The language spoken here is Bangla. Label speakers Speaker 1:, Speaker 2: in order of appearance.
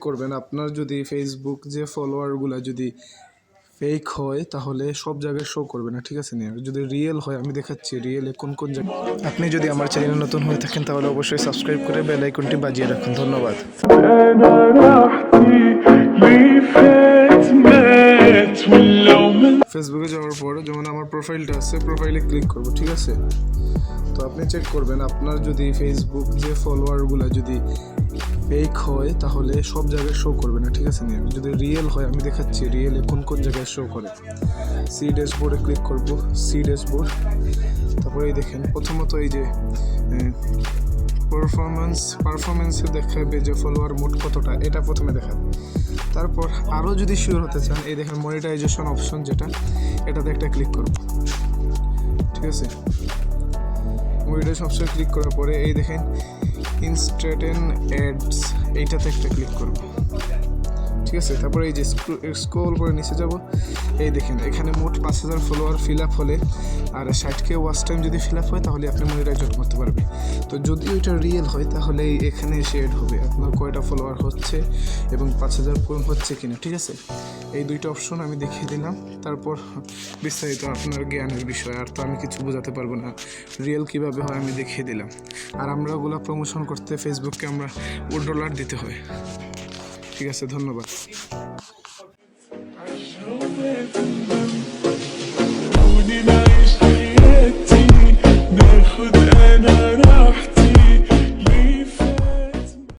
Speaker 1: করবেন আপনার যদি ফেসবুক যে ফলোয়ারগুলো যদি ফেক হয় তাহলে সব জায়গায় শো করবে না, ঠিক আছে নি? যদি রিয়েল হয় আমি দেখাচ্ছি রিয়েলে কোন কোন জায়গায়। আপনি যদি আমার চ্যানেলে নতুন হয়ে থাকেন তাহলে অবশ্যই সাবস্ক্রাইব করে বেল আইকনটি বাজিয়ে রাখুন। ধন্যবাদ। ফেসবুকে যাওয়ার পর যেমন আমার প্রোফাইলটা আছে, প্রোফাইলে ক্লিক করব, ঠিক আছে? তো আপনি চেক করবেন আপনার যদি ফেসবুক যে ফলোয়ারগুলো যদি ফেক হয় তাহলে সব জায়গায় শো করবে না, ঠিক আছে নি? যদি রিয়েল হয় আমি দেখাচ্ছি রিয়েলে কোন কোন জায়গায় শো করে। সি ড্যাশবোর্ডে ক্লিক করব, সি ড্যাশবোর্ড। তারপরে এই দেখেন প্রথমত এই যে পারফরমেন্সে দেখাবে যে ফলোয়ার মোট কতটা, এটা প্রথমে দেখাবে। তারপর আরও যদি শিওর হতে চান এই দেখেন মনিটাইজেশন অপশন যেটা, এটাতে একটা ক্লিক করব, ঠিক আছে? মনিটাইজেশন অপশন ক্লিক করার পরে এই দেখেন ইনস্ট্যান্ট অ্যাডস, এইটাতে একটা ক্লিক করব, ঠিক আছে? তারপরে এই যে স্ক্রল করে নিচে যাব, এই দেখেন এখানে মোট 5000 ফলোয়ার ফিল আপ হলে আর 60K ওয়াচ টাইম যদি ফিল আপ হয় তাহলে আপনি মনিটাইজেশন করতে পারবেন। তো যদি ওইটা রিয়েল হয় তাহলে এখানে এসে অ্যাড হবে আপনার কয়টা ফলোয়ার হচ্ছে এবং 5000 পূরণ হচ্ছে কিনা, ঠিক আছে? এই দুইটা অপশন আমি দেখিয়ে দিলাম। তারপর বিস্তারিত আপনার জ্ঞানের বিষয়, আর তো আমি কিছু বোঝাতে পারবো না। রিয়েল কীভাবে হয় আমি দেখিয়ে দিলাম। আর আমরা ওগুলো প্রমোশন করতে ফেসবুককে আমরা $1 দিতে হয়, ঠিক আছে? ধন্যবাদ।